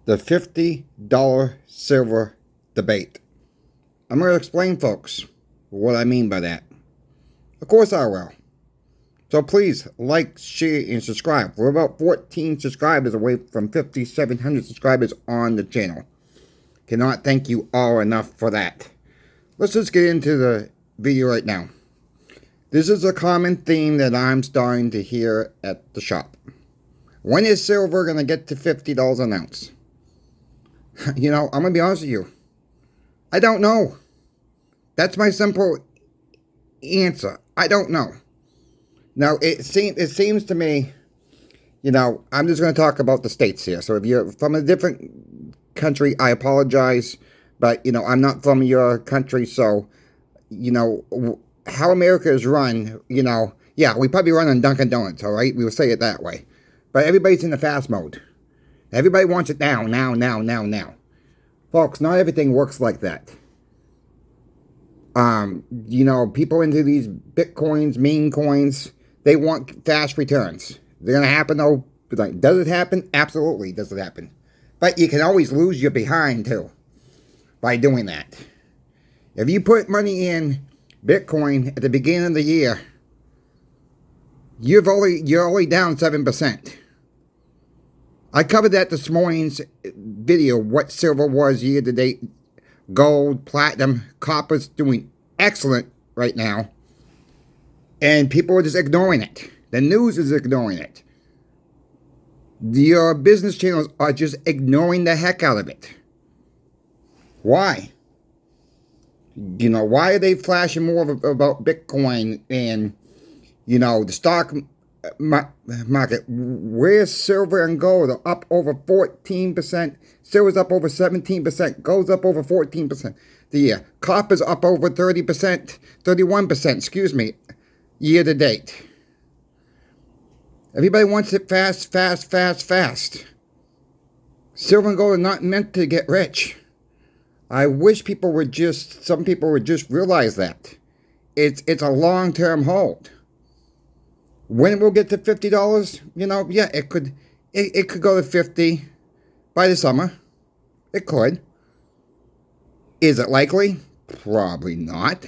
the $50 silver debate. I'm going to explain, folks, what I mean by that. Of course I will. So please like, share, and subscribe. We're about 14 subscribers away from 5,700 subscribers on the channel. Cannot thank you all enough for that. Let's just get into the video right now. This is a common theme that I'm starting to hear at the shop. When is silver going to get to $50 an ounce? You know, I'm going to be honest with you. I don't know. That's my simple answer. I don't know. Now, it seems to me, you know, I'm just going to talk about the states here. So if you're from a different country, I apologize. But, you know, I'm not from your country. So, you know, how America is run, you know, yeah, we probably run on Dunkin' Donuts, all right? We will say it that way. But everybody's in the fast mode. Everybody wants it now. Folks, not everything works like that. You know, people into these Bitcoins, meme coins, they want fast returns. They're going to happen, though. Like, does it happen? Absolutely, does it happen. But you can always lose your behind, too, by doing that. If you put money in Bitcoin at the beginning of the year, you're only down 7%. I covered that this morning's video, what silver was year to date. Gold, platinum, copper's doing excellent right now. And people are just ignoring it. The news is ignoring it. Your business channels are just ignoring the heck out of it. Why? You know, why are they flashing more about Bitcoin and, you know, the stock market? Where's silver and gold? Are up over 14%. Silver's up over 17%. Gold's up over 14% the year. Copper's up over 30%, 31%, excuse me, year to date. Everybody wants it fast. Silver and gold are not meant to get rich. I wish some people would just realize that. It's a long-term hold. When we'll get to $50, you know, yeah, it could go to 50 by the summer. It could. Is it likely? Probably not.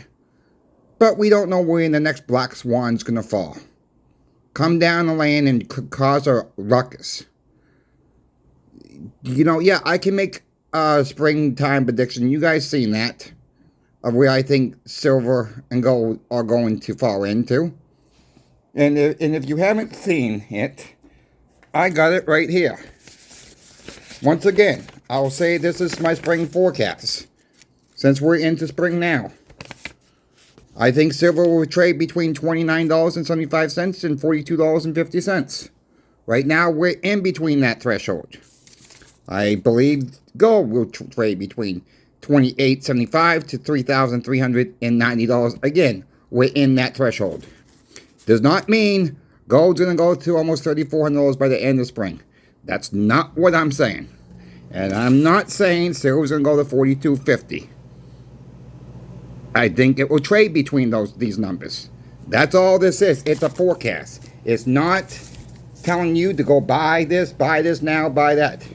But we don't know when the next black swan's going to fall. Come down the lane and cause a ruckus. You know, yeah, I can make a springtime prediction. You guys seen that, of where I think silver and gold are going to fall into. And if you haven't seen it, I got it right here. Once again, I'll say this is my spring forecast. Since we're into spring now, I think silver will trade between $29.75 and $42.50. Right now, we're in between that threshold. I believe gold will trade between $28.75 to $3,390. Again, we're in that threshold. Does not mean gold's going to go to almost $3,400 by the end of spring. That's not what I'm saying. And I'm not saying silver's going to go to $42.50. I think it will trade between these numbers. That's all this is. It's a forecast. It's not telling you to go buy this now, buy that.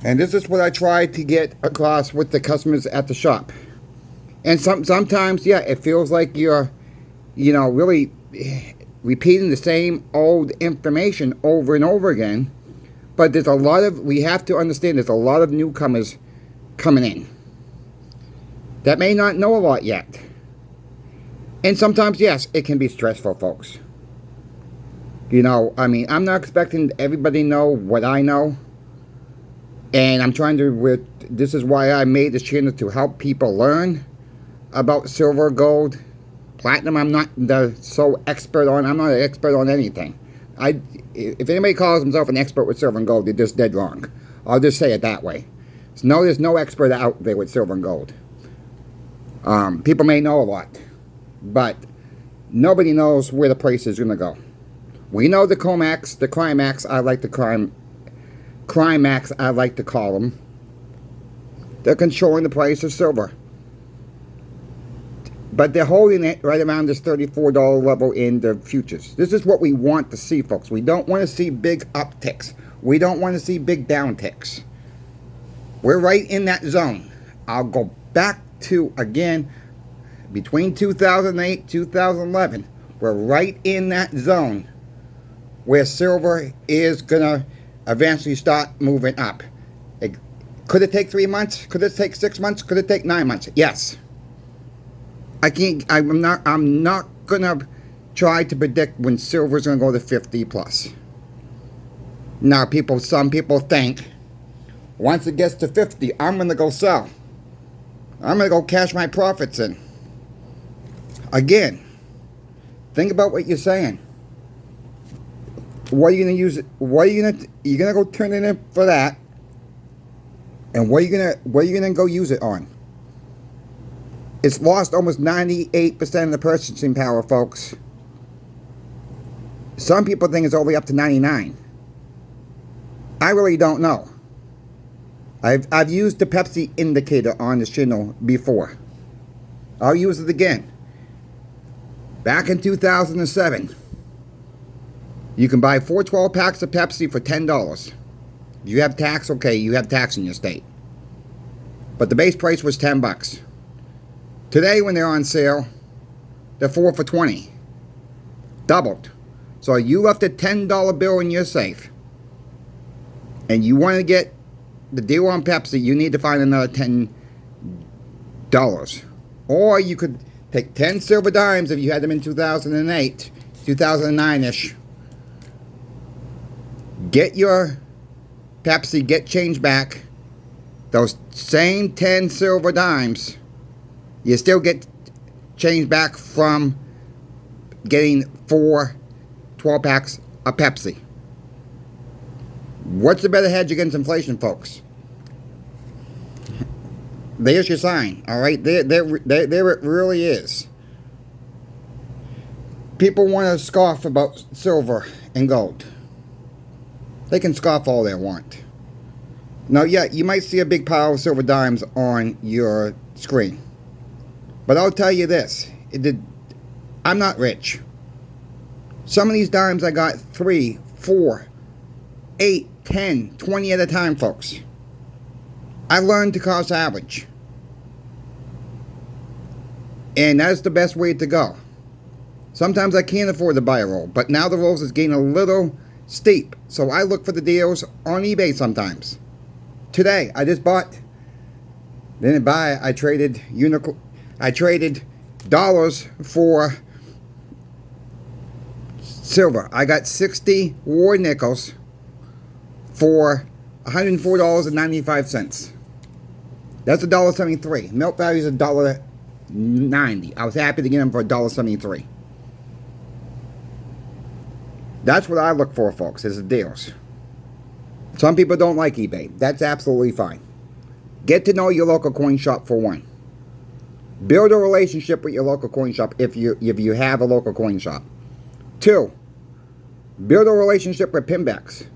And this is what I try to get across with the customers at the shop. And sometimes, yeah, it feels like you're, you know, really repeating the same old information over and over again. But we have to understand there's a lot of newcomers coming in that may not know a lot yet. And sometimes, yes, it can be stressful, folks. You know, I mean, I'm not expecting everybody to know what I know. And I'm trying to, this is why I made this channel, to help people learn about silver, gold, platinum. I'm not so expert on. I'm not an expert on anything. If anybody calls himself an expert with silver and gold, they're just dead wrong. I'll just say it that way. So no, there's no expert out there with silver and gold. People may know a lot, but nobody knows where the price is going to go. We know the climax, I like to call them. They're controlling the price of silver. But they're holding it right around this $34 level in the futures. This is what we want to see, folks. We don't want to see big upticks. We don't want to see big downticks. We're right in that zone. I'll go back to, again, between 2008 2011. We're right in that zone where silver is going to eventually start moving up. Could it take 3 months? Could it take 6 months? Could it take 9 months? Yes. I'm not gonna try to predict when silver's gonna go to 50 plus. Now some people think once it gets to 50, I'm gonna go sell. I'm gonna go cash my profits in. Again, think about what you're saying. What are you gonna use it? You're gonna go turn it in for that? And what are you gonna go use it on? It's lost almost 98% of the purchasing power, folks. Some people think it's all the way up to 99. I really don't know. I've used the Pepsi indicator on this channel before. I'll use it again. Back in 2007, you can buy 4 12-packs of Pepsi for $10. You have tax, okay, you have tax in your state. But the base price was $10. Today, when they're on sale, they're 4 for $20. Doubled. So you left a $10 bill in your safe, and you want to get the deal on Pepsi, you need to find another $10. Or you could take 10 silver dimes if you had them in 2008, 2009-ish. Get your Pepsi, get change back. Those same 10 silver dimes, you still get change back from getting 4 12-packs of Pepsi. What's the better hedge against inflation, folks? There's your sign, all right? There it really is. People want to scoff about silver and gold. They can scoff all they want. Now, yeah, you might see a big pile of silver dimes on your screen. But I'll tell you this, I'm not rich. Some of these dimes I got 3, 4, 8, 10, 20 at a time, folks. I learned to cost average. And that's the best way to go. Sometimes I can't afford to buy a roll, but now the rolls is getting a little steep. So I look for the deals on eBay sometimes. Today, I just bought, didn't buy, I traded dollars for silver. I got 60 war nickels for $104.95. That's $1.73. Milk value is $1.90. I was happy to get them for $1.73. That's what I look for, folks, is the deals. Some people don't like eBay. That's absolutely fine. Get to know your local coin shop for one. Build a relationship with your local coin shop if you have a local coin shop. 2, build a relationship with pinbacks.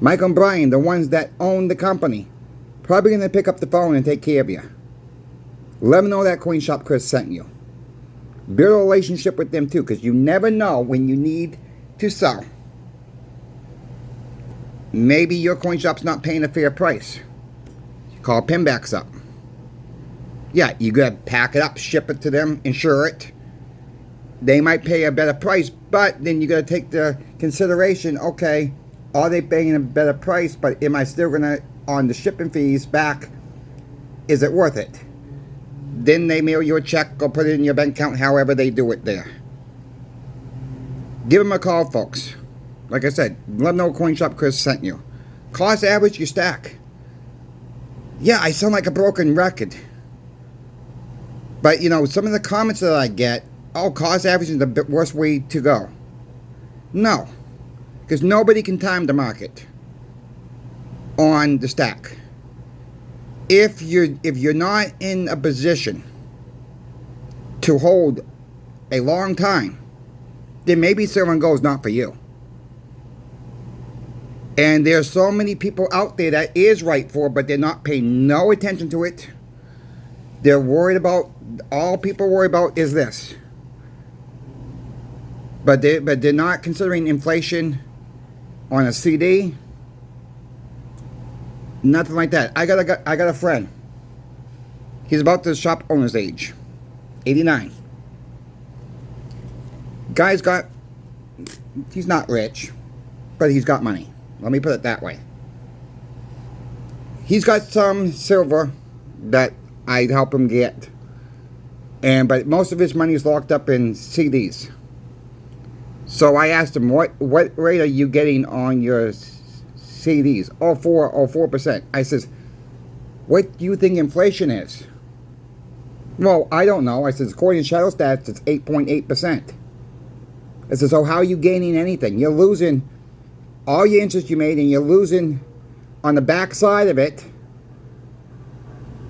Mike and Brian, the ones that own the company, probably going to pick up the phone and take care of you. Let them know that coin shop Chris sent you. Build a relationship with them too, because you never know when you need to sell. Maybe your coin shop's not paying a fair price. Call pinbacks up. Yeah, you gotta pack it up, ship it to them, insure it. They might pay a better price, but then you gotta take the consideration, okay, are they paying a better price, but am I still gonna, on the shipping fees back, is it worth it? Then they mail you a check or put it in your bank account, however they do it there. Give them a call, folks. Like I said, let them know Coin Shop Chris sent you. Cost average, you stack. Yeah, I sound like a broken record. But, you know, some of the comments that I get, oh, cost average is the worst way to go. No. Because nobody can time the market on the stack. If you're not in a position to hold a long time, then maybe silver and gold is not for you. And there's so many people out there that is right for, but they're not paying no attention to it. They're worried about, all people worry about is this. But they're not considering inflation on a CD. Nothing like that. I got a friend. He's about the shop owner's age. 89. Guy's got, he's not rich, but he's got money. Let me put it that way. He's got some silver that I'd help him get. But most of his money is locked up in CDs. So I asked him, what rate are you getting on your CDs? Oh, 4%. I says, what do you think inflation is? Well, I don't know. I says, according to Shadow Stats, it's 8.8%. I says, so how are you gaining anything? You're losing all your interest you made, and you're losing on the back side of it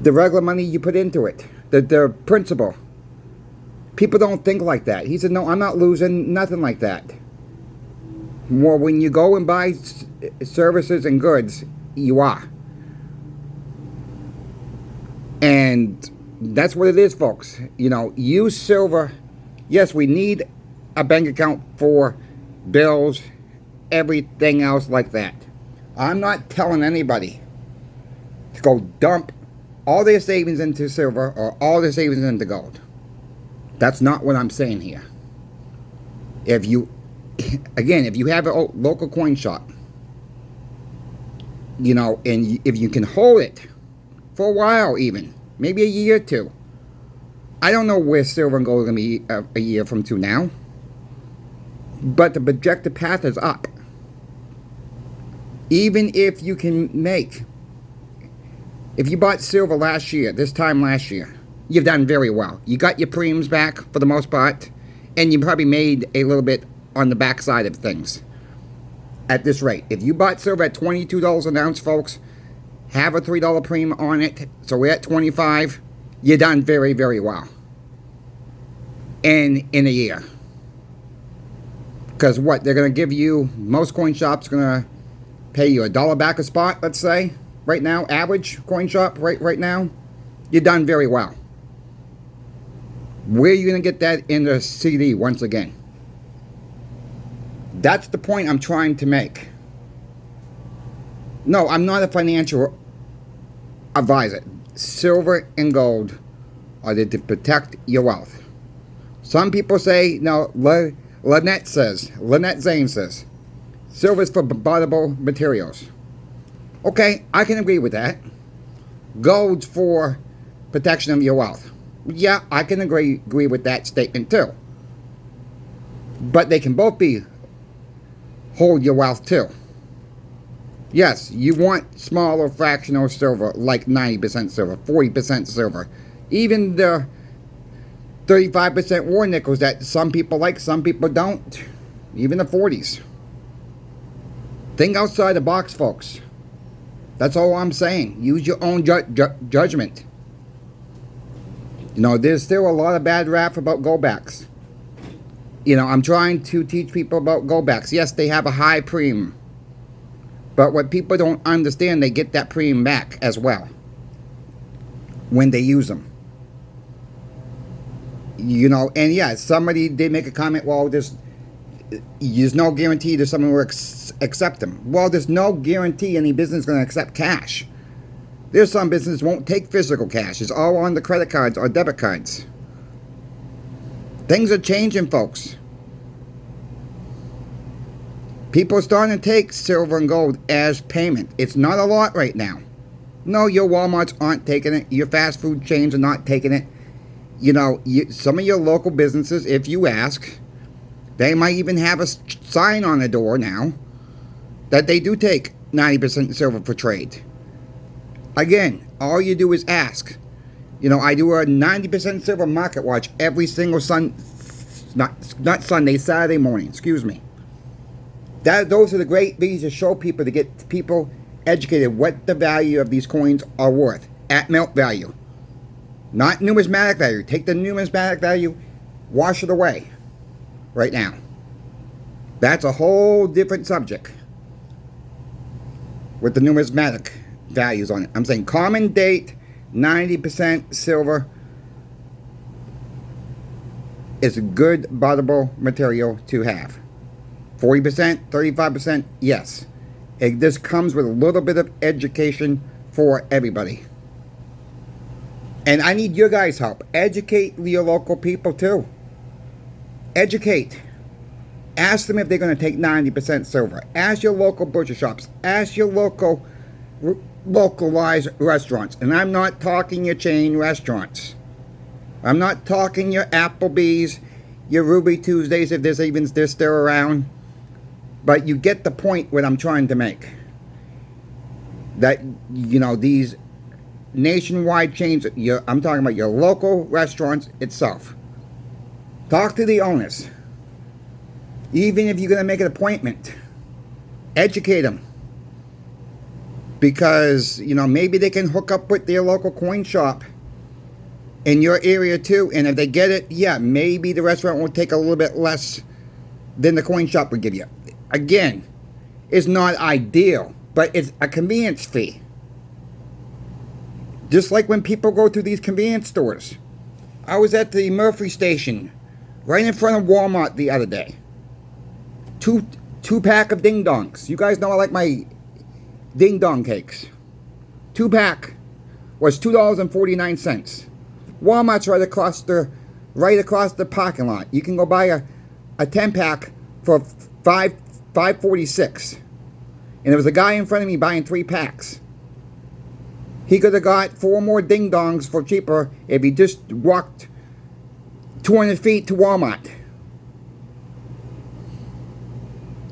the regular money you put into it, the principal. People don't think like that. He said, no, I'm not losing nothing like that. Well, when you go and buy services and goods, you are. And that's what it is, folks. You know, use silver. Yes, we need a bank account for bills, everything else like that. I'm not telling anybody to go dump all their savings into silver or all their savings into gold. That's not what I'm saying here. If you, again, if you have a local coin shop, you know, and if you can hold it for a while even, maybe a year or two. I don't know where silver and gold are going to be a year from to now. But the projected path is up. Even if you can make, if you bought silver last year, this time last year, you've done very well. You got your premiums back for the most part, and you probably made a little bit on the backside of things at this rate. If you bought silver at $22 an ounce, folks, have a $3 premium on it, so we're at $25, you're done very, very well in a year. Because what, they're going to give you, most coin shops are going to pay you $1 back a spot, let's say, right now, average coin shop right now, you're done very well. Where are you going to get that in the CD once again? That's the point I'm trying to make. No, I'm not a financial advisor. Silver and gold are there to protect your wealth. Some people say, no, Lynette Zane says, silver is for buttable materials. Okay, I can agree with that. Gold's for protection of your wealth. Yeah, I can agree with that statement too. But they can both be hold your wealth too. Yes, you want smaller fractional silver, like 90% silver, 40% silver. Even the 35% war nickels that some people like, some people don't. Even the 40s. Think outside the box, folks. That's all I'm saying. Use your own judgment. You know, there's still a lot of bad rap about goldbacks. You know, I'm trying to teach people about goldbacks. Yes, they have a high premium. But what people don't understand, they get that premium back as well when they use them. You know, and yeah, somebody did make a comment, well, there's no guarantee that someone will accept them. Well, there's no guarantee any business is going to accept cash. There's some businesses won't take physical cash. It's all on the credit cards or debit cards. Things are changing, folks. People are starting to take silver and gold as payment. It's not a lot right now. No, your Walmarts aren't taking it. Your fast food chains are not taking it. You know, some of your local businesses, if you ask, they might even have a sign on the door now that they do take 90% silver for trade. Again, all you do is ask. You know, I do a 90% silver market watch every single not Sunday, Saturday morning, excuse me. Those are the great videos to show people, to get people educated what the value of these coins are worth at melt value. Not numismatic value. Take the numismatic value, wash it away right now. That's a whole different subject with the numismatic values on it. I'm saying common date, 90% silver is a good buttable material to have. 40%, 35%, yes. It just comes with a little bit of education for everybody. And I need your guys' help. Educate your local people too. Educate. Ask them if they're going to take 90% silver. Ask your local butcher shops. Ask your localized restaurants. And I'm not talking your chain restaurants. I'm not talking your Applebee's, your Ruby Tuesdays, if they're still around. But you get the point what I'm trying to make. That, you know, these nationwide chains, I'm talking about your local restaurants itself. Talk to the owners. Even if you're going to make an appointment, educate them. Because, you know, maybe they can hook up with their local coin shop in your area too. And if they get it, yeah, maybe the restaurant will take a little bit less than the coin shop would give you. Again, it's not ideal, but it's a convenience fee. Just like when people go to these convenience stores. I was at the Murphy station, right in front of Walmart the other day. Two pack of ding dongs. You guys know I like my ding dong cakes. 2-pack was $2.49. Walmart's right across the parking lot. You can go buy a 10-pack for $5.46. And there was a guy in front of me buying 3 packs. He could have got 4 more ding dongs for cheaper if he just walked 200 feet to Walmart.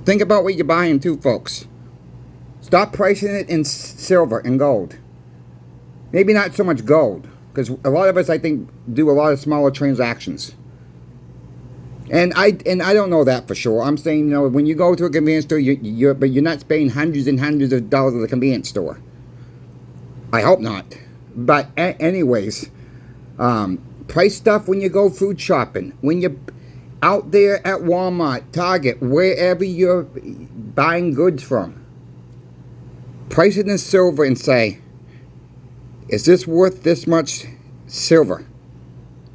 Think about what you're buying too, folks. Stop pricing it in silver and gold. Maybe not so much gold, because a lot of us, I think, do a lot of smaller transactions. And I don't know that for sure. I'm saying, you know, when you go to a convenience store, but you're not spending hundreds and hundreds of dollars at the convenience store. I hope not. But anyways, price stuff when you go food shopping. When you're out there at Walmart, Target, wherever you're buying goods from. Price it in silver and say, is this worth this much silver?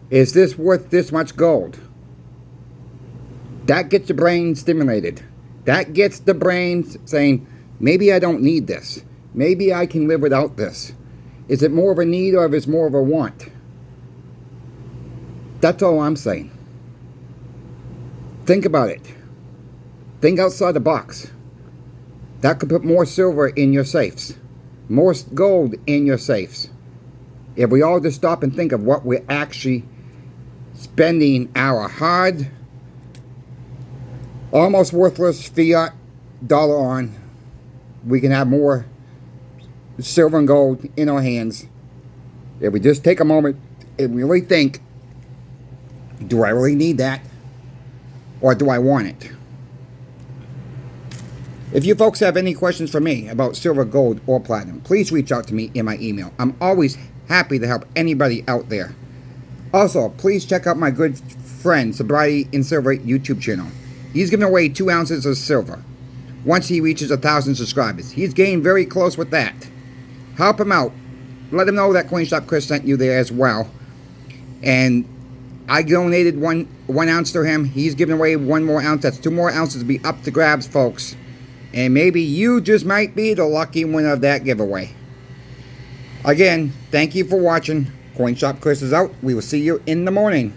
Is this worth this much gold? That gets the brain stimulated. That gets the brain saying, maybe I don't need this. Maybe I can live without this. Is it more of a need or is it more of a want? That's all I'm saying. Think about it. Think outside the box. That could put more silver in your safes. More gold in your safes. If we all just stop and think of what we're actually spending our hard, almost worthless fiat dollar on, we can have more silver and gold in our hands. If we just take a moment and really think, do I really need that? Or do I want it? If you folks have any questions for me about silver, gold, or platinum, please reach out to me in my email. I'm always happy to help anybody out there. Also, please check out my good friend Sobriety in Silver YouTube channel. He's giving away 2 ounces of silver once he reaches 1,000 subscribers. He's getting very close with that. Help him out. Let him know that CoinShop Chris sent you there as well. And I donated one ounce to him. He's giving away 1 more ounce. That's 2 more ounces to be up to grabs, folks. And maybe you just might be the lucky winner of that giveaway. Again, thank you for watching. CoinShop Chris is out. We will see you in the morning.